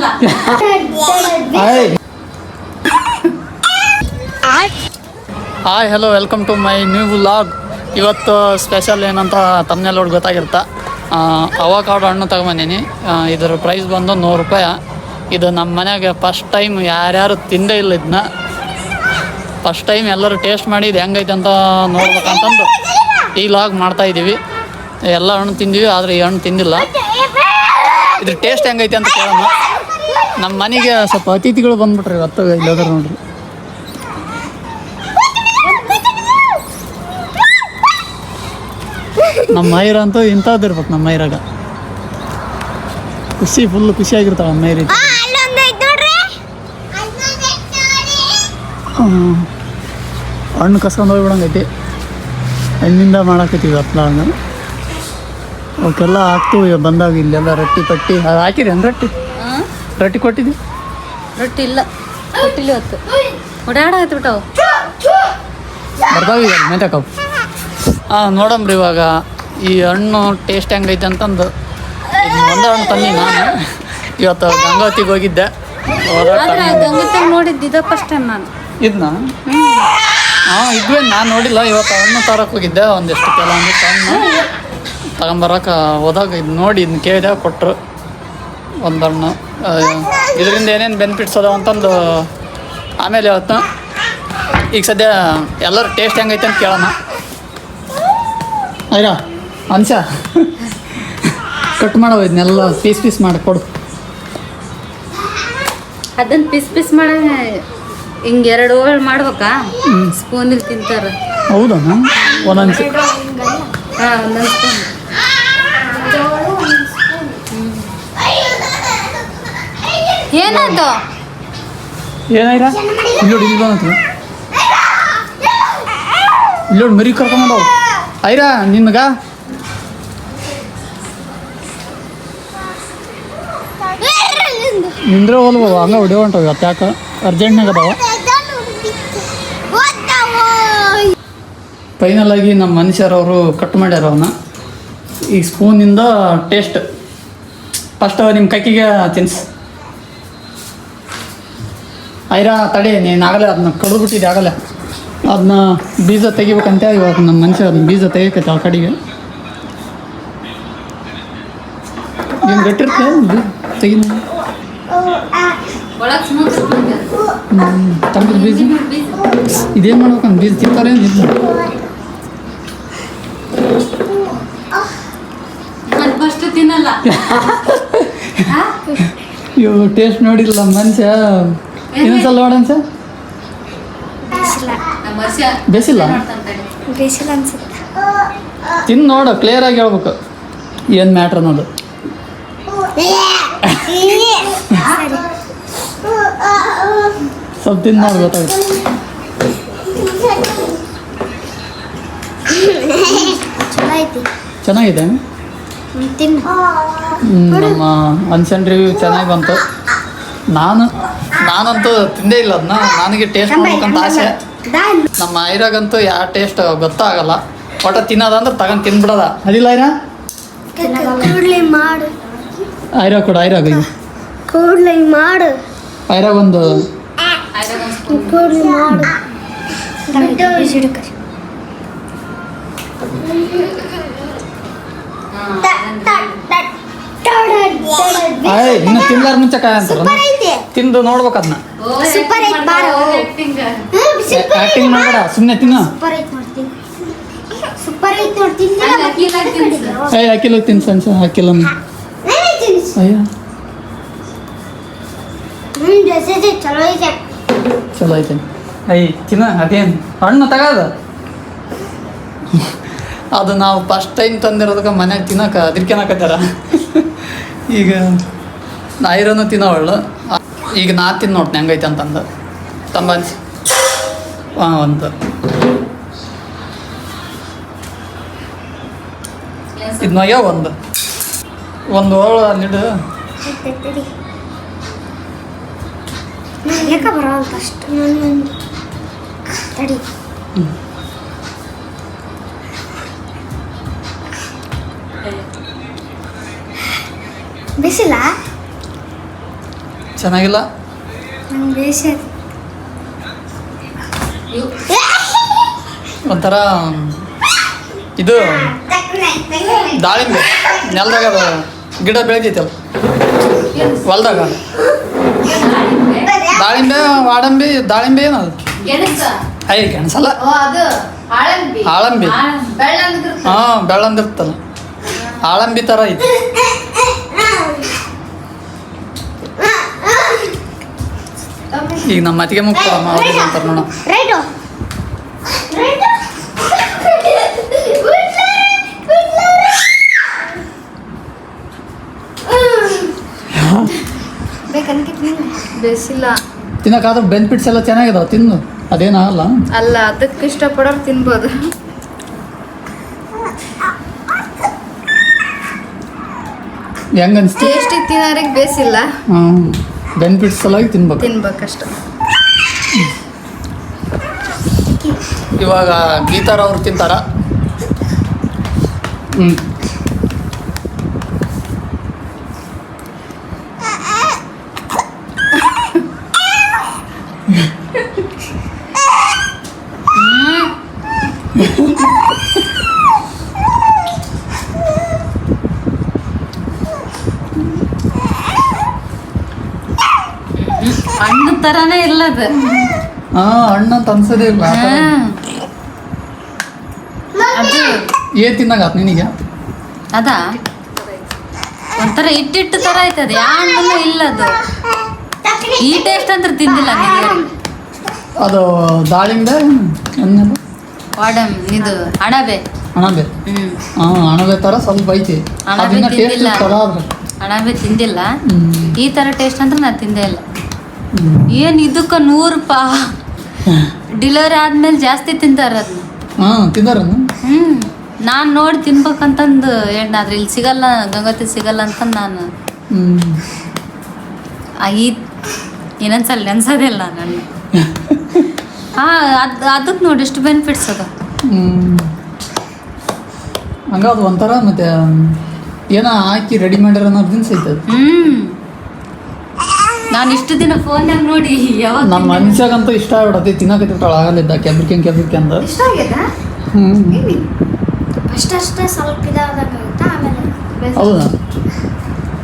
ತಿನ್ನಲ್ಲ. Hi hello welcome to my new vlog. ಇವತ್ತು special ಏನಂತ ತಮ್ಮನೆಲ್ಲ ನೋಡಿ ಗೊತ್ತಾಗಿರುತ್ತೆ. ಅವಕಾಡೋ ಹಣ್ಣು ತಗೊಂಬಂದೀನಿ. ಇದರ ಪ್ರೈಸ್ ಬಂದು 100 ರೂಪಾಯಿ. ಇದು ನಮ್ಮ ಮನೆಯಾಗೆ ಫಸ್ಟ್ ಟೈಮ್ ಯಾರ್ಯಾರು ತಿಂದೇ ಇಲ್ಲ. ಇದನ್ನ ಫಸ್ಟ್ ಟೈಮ್ ಎಲ್ಲರೂ ಟೇಸ್ಟ್ ಮಾಡಿ ಇದು ಹೆಂಗೈತೆ ಅಂತ ನೋಡ್ಬೇಕಂತಂದು ಈ ವ್ಲಾಗ್ ಮಾಡ್ತಾಯಿದ್ದೀವಿ. ಎಲ್ಲ ಹಣ್ಣು ತಿಂದೀವಿ, ಆದರೆ ಈ ಹಣ್ಣು ತಿಂದಿಲ್ಲ. ಇದ್ರ ಟೇಸ್ಟ್ ಹೆಂಗೈತೆ ಅಂತ ಕೇಳೋಣ. ನಮ್ಮ ಮನೆಗೆ ಸ್ವಲ್ಪ ಅತಿಥಿಗಳು ಬಂದ್ಬಿಟ್ರಿ ಇವತ್ತು. ಇಲ್ಲೋದ್ರ ನೋಡ್ರಿ, ನಮ್ಮ ಮೈರ ಅಂತೂ ಇಂಥದ್ದು ಇರ್ಬೇಕು. ನಮ್ಮ ಮೈರಾಗ ಫುಲ್ಲು ಖುಷಿಯಾಗಿರ್ತಾಳೆ ನಮ್ಮ ಮೈರಿ. ಹಣ್ಣು ಕಸ್ಕೊಂಡು ಹೋಗ್ಬಿಡಂಗೈತಿ. ಹಣ್ಣಿಂದ ಮಾಡಾಕತ್ತೀವಿ ಹತ್ಲಾಗ. ಅವಕ್ಕೆಲ್ಲ ಹಾಕ್ತೀವಿ ಬಂದಾಗ. ಇಲ್ಲೆಲ್ಲ ರೊಟ್ಟಿ ಪಟ್ಟಿ ಅದು ಹಾಕಿರಿ ಏನು? ರೊಟ್ಟಿ ಕೊಟ್ಟಿದ್ವಿ. ರೊಟ್ಟಿ ಇಲ್ಲ, ಕೊಟ್ಟಿಲ್ಲ ಇವತ್ತು. ಓಡಾಡಾಯ್ತು ಬಿಟ್ಟವು ಬರ್ತಾವ ಈಗ ಮೇತಕ್ಕವು. ನೋಡಂಬ್ರಿ ಇವಾಗ ಈ ಹಣ್ಣು ಟೇಸ್ಟ್ ಹೆಂಗೈತೆ ಅಂತಂದು ಒಂದೇ ಹಣ್ಣು ತಂದಿ ನಾನು. ಇವತ್ತು ಗಂಗಾವತಿಗೆ ಹೋಗಿದ್ದೆ. ಗಂಗತ್ತಾಗ ನೋಡಿದ್ದು ಇದು ಫಸ್ಟ್ ಟೈಮ್ ನಾನು ಇದನ್ನ. ಇದ್ವೇ ನಾನು ನೋಡಿಲ್ಲ. ಇವತ್ತು ಹಣ್ಣು ತರಕ್ಕೆ ಹೋಗಿದ್ದೆ. ಒಂದಿಷ್ಟು ಒಂದಿಷ್ಟು ಹಣ್ಣು ತಗೊಂಬರಕ್ಕೆ ಹೋದಾಗ ಇದು ನೋಡಿ ಇದನ್ನ ಕೇಳಿದೆ, ಕೊಟ್ಟರು ಒಂದು ಹಣ್ಣು. ಇದರಿಂದ ಏನೇನು ಬೆನಿಫಿಟ್ಸ್ ಅದಾವ ಅಂತಂದು ಆಮೇಲೆ ಇವತ್ತು. ಈಗ ಸದ್ಯ ಎಲ್ಲರೂ ಟೇಸ್ಟ್ ಹೆಂಗೈತೆ ಅಂತ ಕೇಳೋಣ. ಆಯ್ರಾ ಅನ್ಸ ಕಟ್ ಮಾಡೋ ಇದನ್ನೆಲ್ಲ ಪೀಸ್ ಮಾಡಿ ಕೊಡು. ಅದನ್ನ ಪೀಸ್ ಮಾಡ ಹಿಂಗೆ 2 ಹೋಳು ಮಾಡ್ಬೇಕಾ? ಸ್ಪೂನಲ್ಲಿ ತಿಂತಾರೆ. ಹೌದಾ? ಒಂದೊಂದು ಒಂದೊಂದು ಸ್ಪೂನ್. ಏನಾಯ್ತು? ಏನಾಯ್ರ? ಇಲ್ಲೋಡಿ ಇಲ್ಲಿ ಬಂತು. ಇಲ್ಲೋಡಿ ಮರಿ ಕರ್ಕೊಂಡವು. ಐರಾ ನಿನ್ಗ ನಿಂದ್ರೆ ಹೋಲ್ವ ಹಂಗೆ ಹೊಡೆ ಹೊಂಟವು. ಇವತ್ತು ಯಾಕೆ ಅರ್ಜೆಂಟ್ನಾಗ ಅದಾವ. ಫೈನಲ್ ಆಗಿ ನಮ್ಮ ಮನುಷ್ಯರವರು ಕಟ್ ಮಾಡ್ಯಾರ ಅವನ್ನ. ಈ ಸ್ಪೂನಿಂದ ಟೇಸ್ಟ್ ಫಸ್ಟ್ ನಿಮ್ಮ ಕೈಕಿಗೆ ತಿನ್ಸ್. ಐರಾ ತಡಿ, ನೀನು ಆಗಲೇ ಅದನ್ನ ಕಡಿದ್ಬಿಟ್ಟಿದ್ದೆ. ಆಗಲೇ ಅದನ್ನ ಬೀಜ ತೆಗಿಬೇಕಂತೆ. ಇವಾಗ ನಮ್ಮ ಮನುಷ್ಯ ಅದನ್ನ ಬೀಜ ತೆಗಿಯಕೈತೆ ಆ ಕಡೆಗೆ. ಏನು ಗಟ್ಟಿರುತ್ತೆ ತೆಗಿ. ತಮ್ಮದು ಬೀಜ ಇದೇನು ಮಾಡ್ಬೇಕಂತ ಬೀಜ ತಿಂತಾರೆ ಇಲ್ಲ. ಫಸ್ಟ್ ತಿನ್ನಲ್ಲ. ಇವು ಟೇಸ್ಟ್ ನೋಡಿಲ್ಲ ಮನುಷ್ಯ. ಇನ್ನೊಂದ್ಸಲ ನೋಡನ್ಸ. ಬೇಸಿಲ್ಲ ಅನ್ಸುತ್ತೆ. ತಿಂದು ನೋಡು, ಕ್ಲಿಯರ್ ಆಗಿ ಹೇಳ್ಬೇಕು ಏನು ಮ್ಯಾಟ್ರ್ ಅನ್ನೋದು. ಸ್ವಲ್ಪ ತಿಂದು ನೋಡಿ ಗೊತ್ತಾಗುತ್ತೆ. ಚೆನ್ನಾಗಿದೆ. ನಮ್ಮ ಅನ್ಸನ್ ರಿವ್ಯೂ ಚೆನ್ನಾಗಿ ಬಂತು. ನಾನಂತೂ ತಿಂದೇ ಇಲ್ಲ ಅದನ್ನ. ನನಗೆ ಟೇಸ್ಟ್ ಮಾಡ್ಬೇಕಂತ ಆಸೆ. ನಮ್ಮ ಐರಾಗಂತೂ ಯಾವ ಟೇಸ್ಟ್ ಗೊತ್ತಾಗಲ್ಲ. ಒಟ್ಟ ತಿನ್ನೋದಂದ್ರೆ ತಗೊಂಡು ತಿನ್ಬಿಡೋದ. ಅದಿಲ್ಲ ಐರಾ? ಐರಾ ಕೊಡು. ಐರಾಗ ಈಗ ಐರಾಗ ಒಂದು ಇನ್ನು ತಿನ್ಲಾರ ಮುಂಚೆ ಕಾಯ ಅಂತಾರ. ತಿಂದು ನೋಡ್ಬೇಕು ಅದನ್ನ. ಆಕ್ಟಿಂಗ್ ಮಾಡಬೇಡ, ಸುಮ್ಮನೆ ತಿನ್ನು. ಹಾಕಿಲ್ಲ ತಿನ್ಸ ಅನ್ಸ. ಹಾಕಿಲ್ಲ ಅಯ್ಯ ಚಲೋ ಐತೆ. ತಿನ್ನ. ಅದೇನು ಹಣ್ಣು ತಗೋದು. ಅದು ನಾವು ಫಸ್ಟ್ ಟೈಮ್ ತಂದಿರೋದಕ್ಕೆ ಮನ್ಯಾಗ ತಿನ್ನೋಕೆ ಅದಕ್ಕೆನಕತ್ತಾರ. ಈಗ ಐರನ್ನು ತಿನ್ನೋವಳು. ಈಗ ನಾ ತಿನ್ನು ನೋಡ್ತೀನಿ ಹೆಂಗೈತೆ ಅಂತಂದು. ತಂಬ ಅನ್ಸಿ ಒಂದು ಇದು ನೊಯ್ಯ ಒಂದು ಹೋಳು ಅಲ್ಲಿಡು. ಬಿಸಿಲ ಚೆನ್ನಾಗಿಲ್ಲ. ನಂಗೆ ಬೇಸಿ ಒಂಥರ ಇದು ದಾಳಿಂಬೆ ನೆಲದಾಗ ಅದು ಗಿಡ ಬೆಳೆದೈತಲ್ಲ ಹೊಲ್ದಾಗ. ದಾಳಿಂಬೆ ವಾಡಂಬಿ ದಾಳಿಂಬೆ ಏನದು? ಗೆಣಸಲ್ಲ, ಆಳಂಬಿ. ಹಾಂ, ಬೆಳ್ಳಂದಿರ್ತಲ್ಲ, ಆಳಂಬಿ ಥರ ಐತಿ. ಈಗ ನಮ್ಮ ಮತ್ತಿಗೆ ಮುಕ್ತ ಅಂತಾರೆ ನೋಡ. ಬೇಸಿಲ್ಲ ತಿನ್ನಕ್ಕಾದ್ರೆ ಬೆನಿಫಿಟ್ಸ್ ಎಲ್ಲ ಚೆನ್ನಾಗಿದಾವೆ, ತಿನ್ನು, ಅದೇನಾಗಲ್ಲ. ಅಲ್ಲ, ಅದಕ್ಕೆ ಇಷ್ಟಪಡೋರು ತಿನ್ಬೋದು. ಹೆಂಗ ಅನಿಸ್ತು? ಟೇಸ್ಟಿ ತಿನ್ನೋರಿಗೆ ಬೇಸಿಲ್ಲ, ಬೆನಿಫಿಟ್ಸ್ ಸಲುವಾಗಿ ತಿನ್ಬೇಕಷ್ಟ. ಇವಾಗ ಗೀತಾರ ಅವ್ರು ತಿಂತಾರ. ಹಣ್ಣು ತರಾನೇ ಇಲ್ಲ ಅದು. ಹಣ್ಣು ಅಂತ ಅನ್ಸೋದೇ ಇಲ್ಲ. ಅದು ಏನ್ ತಿನ್ನಾಗತ್ ನಿನಗೆ? ಅದಾ ಒಂಥರ ಇಟ್ಟಿಟ್ಟು ತರ ಆಯ್ತದ, ಯಾವ ಹಣ್ಣು ಇಲ್ಲ ಅದು. ಈ ಟೇಸ್ಟ್ ಅಂದ್ರೆ ತಿಂದಿಲ್ಲ ನನಗೆ. ಅದು ದಾಳಿಂಬೆ ಅನ್ನೋದು ವಾಡಮ್ ಇದು ಅಣಬೆ. ಅಣಬೆ. ಅಣಬೆ ತರ ಸ್ವಲ್ಪ ಐತಿ. ಅಣಬೆ ತಿಂದಿಲ್ಲ, ತರ ಆದ್ರೆ ಅಣಬೆ ತಿಂದಿಲ್ಲ. ಈ ತರ ಟೇಸ್ಟ್ ಅಂದ್ರೆ ನಾನು ತಿಂದೇ ಇಲ್ಲ. ಏನ್ ಇದಕ್ಕ 100 ರೂಪಾಯಿ. ಡೆಲಿವರಿ ಆದ್ಮೇಲೆ ಜಾಸ್ತಿ ತಿಂತಾರ ಅದನ್ನ. ತಿಂದಾರ. ನಾನು ನೋಡಿ ತಿನ್ಬೇಕಂತಂದು ಆದ್ರೆ ಇಲ್ಲಿ ಸಿಗಲ್ಲ, ಗಂಗೋತ್ರಿ ಸಿಗಲ್ಲ ಅಂತ ನಾನು ಈ ಇನ್ನೊಂದ್ಸಲ ನೆನ್ಸೋದಿಲ್ಲ ನಾನು. ಅದಕ್ಕೆ ನೋಡಿ ಎಷ್ಟು ಬೆನಿಫಿಟ್ಸ್ ಅದ. ಹಂಗ ಅದು ಒಂಥರ ಮತ್ತೆ ಏನೋ ಹಾಕಿ ರೆಡಿ ಮಾಡ್ಯಾರ ಅನ್ನೋದು ದಿನ ನಾನು ಇಷ್ಟು ದಿನ ಫೋನ್ಯಾಗ ನೋಡಿ ಯಾವಾಗ ನಮ್ಮ ಮನುಷ್ಯಾಗಂತೂ ಇಷ್ಟ ಆಗ್ಬಿಡತ್ತೆ. ತಿನ್ನಕತ್ತಿರ್ತಾಳ ಆಗಲಿದ್ದ ಕೆಬ್ರಿಕೆ ಅಂದ. ಇಷ್ಟ ಆಗ್ಯದ ಅಷ್ಟೇ ಸ್ವಲ್ಪ ಇದಾಗುತ್ತೆ ಆಮೇಲೆ. ಹೌದಾ?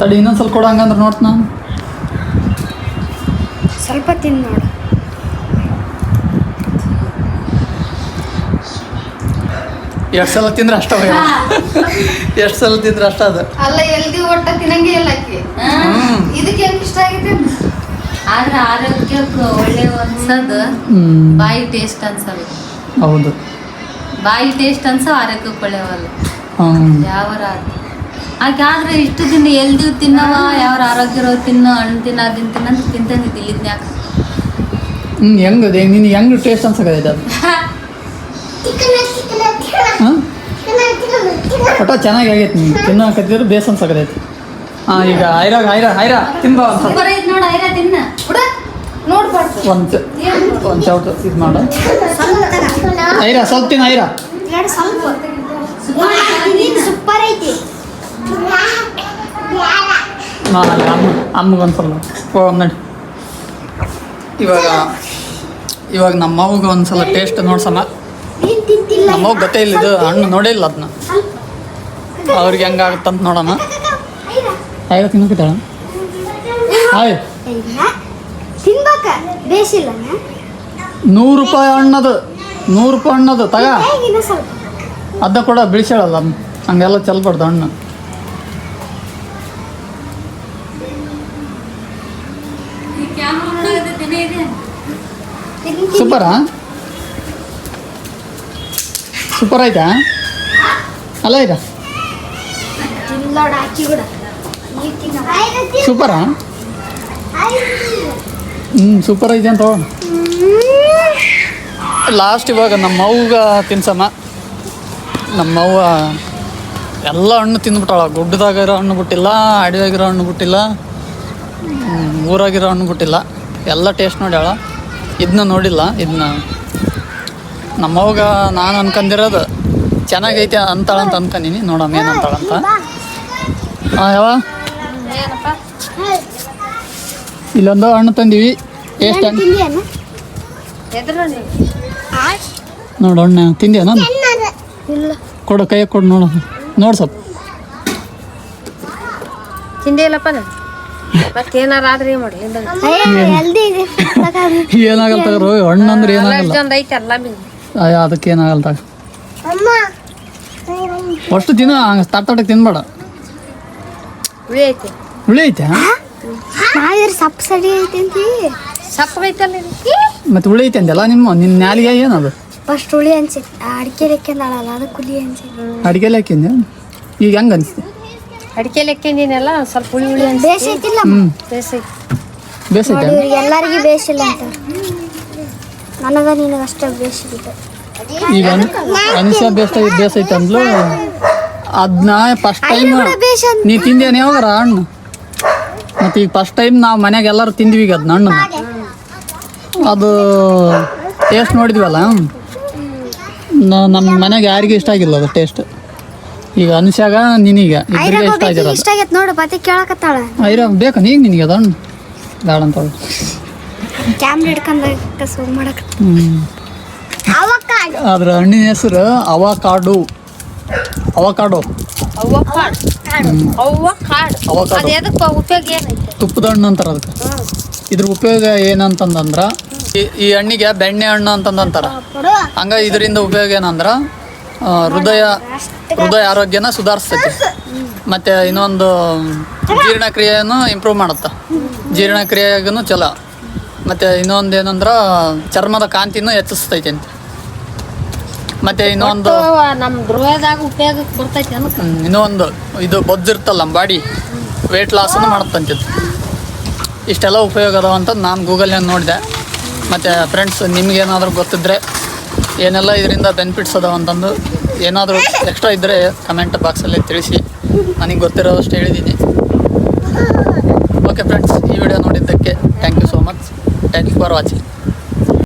ತಡಿ ಇನ್ನೊಂದು ಸ್ವಲ್ಪ ಕೊಡ ಹಂಗಂದ್ರೆ ನೋಡ್ತ ನಾನು ಸ್ವಲ್ಪ ತಿಂದು ನೋಡು. ಎಷ್ಟು ಸಲ ತಿಂದ್ರೆ ಅಷ್ಟ ಎಷ್ಟು ಸಲ ತಿಂದ್ರೆ ಅಷ್ಟ ಅದು. ಅಲ್ಲ, ಎಲ್ದಿ ಒಟ್ಟ ತಿನ್ನಂಗೆ ಇಲ್ಲ ಆಕಿ. ಇದಕ್ಕೆ ಹೆಂಗ್ ಇಷ್ಟ ಆಗಿದೆ ಆದ್ರೆ ಆರೋಗ್ಯಕ್ಕೆ ಒಳ್ಳೆ ಅನ್ಸೋದು ಬಾಯಿ ಟೇಸ್ಟ್ ಅನ್ಸಲ್ಲ. ಹೌದು, ಬಾಯಿ ಟೇಸ್ಟ್ ಅನ್ಸೋ ಆರೋಗ್ಯಕ್ಕೆ ಒಳ್ಳೆವಲ್ಲ ಯಾವರ. ಆಕೆ ಆದ್ರೆ ಇಷ್ಟು ದಿನ ಎಲ್ದಿ ತಿನ್ನವ, ಯಾವ್ರ ಆರೋಗ್ಯ ಇರೋ ತಿನ್ನೋ, ಹಣ್ಣು ತಿನ್ನೋದಿನ್ ತಿನ್ನಂತ ತಿಂತಂದಿದ್ದಿಲ್ಲ. ಇದನ್ನ ಯಾಕೆ ಹೆಂಗದೆ ನೀನು ಹೆಂಗ್ ಟೇಸ್ಟ್ ಅನ್ಸಕೈತೆ ಅದು? ಒಟ್ಟ ಚೆನ್ನಾಗಿ ಆಗೈತಿ. ನೀನು ತಿನ್ನಕತ್ತಿದ್ರೆ ಬೇಸ್ ಅನ್ಸಕೈತಿ. ಈಗ ಐರಾ ತಿನ್ಬ ನೋಡ, ಐರಾ ತಿನ್ನ ನೋಡ್ಬಾರ್ದು. ಒಂದು ಚೌಟ ಇದು ಮಾಡ. ಐರಾ ಸ್ವಲ್ಪ ತಿನ್ನ. ಐರಾ ಸೂಪರ್ ಐತಿ. ಅಮ್ಮಗೊಂದು ಸ್ವಲ್ಪ ನಡಿ. ಇವಾಗ ನಮ್ಮವ್ಗೆ ಒಂದ್ಸಲ ಟೇಸ್ಟ್ ನೋಡ್ಸಮ್ಮ. ನಮ್ಮವ್ಗೆ ಗೊತ್ತೇ ಇಲ್ಲ ಇದು ಹಣ್ಣು ನೋಡೇ ಇಲ್ಲ ಅದನ್ನ. ಅವ್ರಿಗೆ ಹೆಂಗಾಗುತ್ತಂತ ನೋಡಮ್ಮ. ಐರಾ ತಿನ್ನಕತ್ತಾಳ. ತಿನ್ಬೇಕ ಬೇಸಿಲ್ಲ. 100 ರೂಪಾಯಿ ಹಣ್ಣದು, 100 ರೂಪಾಯಿ ಹಣ್ಣದು ತಗ. ಅದ ಕೂಡ ಬಿಳಿಸ್ಯಾಳಲ್ಲ, ಹಂಗೆಲ್ಲ ಚೆಲ್ಬಾರ್ದು ಹಣ್ಣು. ಸೂಪರಾ? ಸೂಪರ್ ಆಯ್ತಾ? ಅಲ್ಲ ಈಗ ಸೂಪರಾ? ಸೂಪರ್ ಐತೆ ಅಂತ ಲಾಸ್ಟ್. ಇವಾಗ ನಮ್ಮವ್ಗ ತಿನ್ಸಮ್ಮ. ನಮ್ಮವ್ವ ಎಲ್ಲ ಹಣ್ಣು ತಿಂದ್ಬಿಟ್ಟಾಳ. ಗುಡ್ಡದಾಗಿರೋ ಹಣ್ಣು ಬಿಟ್ಟಿಲ್ಲ, ಅಡವಿಯಾಗಿರೋ ಹಣ್ಣು ಬಿಟ್ಟಿಲ್ಲ, ಊರಾಗಿರೋ ಹಣ್ಣು ಬಿಟ್ಟಿಲ್ಲ. ಎಲ್ಲ ಟೇಸ್ಟ್ ನೋಡ್ಯಾಳ. ಇದನ್ನ ನೋಡಿಲ್ಲ. ಇದನ್ನ ನಮ್ಮವ್ಗ ನಾನು ಅನ್ಕೊಂಡಿರೋದು ಚೆನ್ನಾಗೈತೆ ಅಂತಾಳಂತ ಅನ್ಕೊಂಡಿನಿ. ನೋಡಮ್ಮ ಏನಂತಾಳಂತ. ಯಾವ ಇಲ್ಲೊಂದು ಹಣ್ಣು ತಂದೀವಿ ಎಷ್ಟು ಹಣ್ಣು ತಿಂದಿಯೇನು? ನೋಡು ಹಣ್ಣು ತಿಂದ್ಯಾ ನಾನು ಇಲ್ಲ ಕೊಡು ಕೈಯಾಗ ಕೊಡು ನೋಡು ನೋಡಿ ಸ್ವಲ್ಪ ತಿಂದಿಲ್ಲಪ್ಪ ಮತ್ತೇನಾರ ಆದ್ರೆ ಏನು ಮಾಡಲಿ ಹೆಲ್ದಿ ಇದೆ ಏನಾಗಲ್ಲ ತಗೋರು ಹಣ್ಣು ಅಂದ್ರೆ ಏನಾಗಲ್ಲ ಐತೆ ಎಲ್ಲ ಅಯ್ಯ ಅದಕ್ಕೆ ಏನಾಗಲ್ಲ ತಗ ಅಮ್ಮ ಅಷ್ಟು ದಿನ ಹಂಗೆ ತಟ್ಟಕ್ಕೆ ತಿನ್ಬೇಡ ಹುಳಿ ಐತೆ ಹುಳಿ ಐತೆ ನಾವಿದ್ರೆ ಸಪ್ ಸಡಿ ಐತೆ ಅಂತೀವಿ ಸಪ್ಪ ಐತಲ್ಲ ಮತ್ತೆ ಹುಳಿ ಐತೆ ಅಂದಲ್ಲ ನಿನ್ನ ನ್ಯಾಲಿಗೆ ಏನದು ಫಸ್ಟ್ ಹುಳಿ ಅನ್ಸಿ ಅಡಿಕೆ ಲೆಕ್ಕಂದಾಳಲ್ಲ ಅದಕ್ಕೆ ಹುಳಿ ಅನ್ಸಿ ಅಡಿಗೆಲ್ಲ ಹಾಕಿಂದೆ ಈಗ ಹೆಂಗೆ ಅನಿಸ್ತು ಅಡಿಕೆ ಲೆಕ್ಕಿಂದಿನೆಲ್ಲ ಸ್ವಲ್ಪ ಹುಳಿ ಹುಳಿ ಅಂತ ಬೇಸೈತಿಲ್ಲ ಬೇಸೈತಿ ಬೇಸೈತೆ ಇವ್ರಿಗೆ ಎಲ್ಲರಿಗೂ ಬೇಸಿಲ್ಲ ಅಂತ ನನಗ ನಿನಗಷ್ಟೇ ಬೇಸಿಲ್ಲ ಈಗ ಅನಿಸ ಬೇಸೈತೆ ಅಂದ್ಲು ಅದನ್ನ ಫಸ್ಟ್ ಟೈಮ್ ನೀ ತಿಂದೇನೆ ಯಾವಾಗಾರ ಹಣ್ಣು ಮತ್ತು ಈಗ ಫಸ್ಟ್ ಟೈಮ್ ನಾವು ಮನ್ಯಾಗ ಎಲ್ಲರೂ ತಿಂದ್ವಿ ಈಗ ಅದನ್ನ ಹಣ್ಣು ಅದು ಟೇಸ್ಟ್ ನೋಡಿದ್ವಲ್ಲ ನಮ್ಮ ಮನ್ಯಾಗ ಯಾರಿಗೂ ಇಷ್ಟ ಆಗಿಲ್ಲ ಅದು ಟೇಸ್ಟ್ ಈಗ ಅನಿಸ್ಯಾಗ ನಿನಗೆ ಇಬ್ಬರಿಗೆ ಇಷ್ಟ ಆಗಿರೋದು ಇಷ್ಟ ಆಗೈತೆ ನೋಡು ಬತ್ತೆ ಕೇಳಕತ್ತಾಳ ಐರ ಬೇಕಾ ನೀಗ ನಿನಗೆ ಅದು ಹಣ್ಣು ಬೇಡ ಅಂತ ಕ್ಯಾಮ್ರಾ ಹಿಡ್ಕೊಂಡ ಸೋಗ್ ಮಾಡಕ ಅದ್ರ ಹಣ್ಣಿನ ಹೆಸರು ಅವಕಾಡೋ ಅವ್ವ ಕಾಡು ಅವಕಾಡೋ ಅದು ಎದಕ್ಕೆ ಉಪಯೋಗ ಏನೈತೆ ತುಪ್ಪದ ಹಣ್ಣು ಅಂತಾರೆ ಅದಕ್ಕೆ ಇದ್ರ ಉಪಯೋಗ ಏನಂತಂದ್ರೆ ಈ ಹಣ್ಣಿಗೆ ಬೆಣ್ಣೆ ಹಣ್ಣು ಅಂತಂದಂತಾರೆ ಹಂಗ ಇದರಿಂದ ಉಪಯೋಗ ಏನಂದ್ರೆ ಹೃದಯ ಆರೋಗ್ಯನ ಸುಧಾರಿಸ್ತೈತಿ ಮತ್ತು ಇನ್ನೊಂದು ಜೀರ್ಣಕ್ರಿಯೆಯನ್ನು ಇಂಪ್ರೂವ್ ಮಾಡುತ್ತೆ ಜೀರ್ಣಕ್ರಿಯೆಗೂ ಚಲೋ ಮತ್ತು ಇನ್ನೊಂದು ಏನಂದ್ರೆ ಚರ್ಮದ ಕಾಂತಿನೂ ಹೆಚ್ಚಿಸ್ತೈತಿ ಅಂತ ಮತ್ತು ಇನ್ನೊಂದು ನಮ್ಮ ದ್ರೋಹದಾಗ ಉಪಯೋಗಕ್ಕೆ ಬರ್ತೈತೆ ಅನ್ನಕ್ಕೆ ಇನ್ನೊಂದು ಇದು ಬೊಜ್ಜಿರ್ತಲ್ಲ ನಮ್ಮ ಬಾಡಿ ವೆಯ್ಟ್ ಲಾಸನ್ನು ಮಾಡುತ್ತಂತಿದ್ದು ಇಷ್ಟೆಲ್ಲ ಉಪಯೋಗ ಅದಾವ ಅಂತ ನಾನು ಗೂಗಲ್ನಾಗ ನೋಡಿದೆ ಮತ್ತು ಫ್ರೆಂಡ್ಸ್ ನಿಮ್ಗೇನಾದರೂ ಗೊತ್ತಿದ್ದರೆ ಏನೆಲ್ಲ ಇದರಿಂದ ಬೆನಿಫಿಟ್ಸ್ ಅದಾವ ಅಂತಂದು ಏನಾದರೂ ಎಕ್ಸ್ಟ್ರಾ ಇದ್ದರೆ ಕಮೆಂಟ್ ಬಾಕ್ಸಲ್ಲಿ ತಿಳಿಸಿ ನನಗೆ ಗೊತ್ತಿರೋದಷ್ಟು ಹೇಳಿದ್ದೀನಿ ಓಕೆ ಫ್ರೆಂಡ್ಸ್ ಈ ವಿಡಿಯೋ ನೋಡಿದ್ದಕ್ಕೆ thank you so much thank you for watching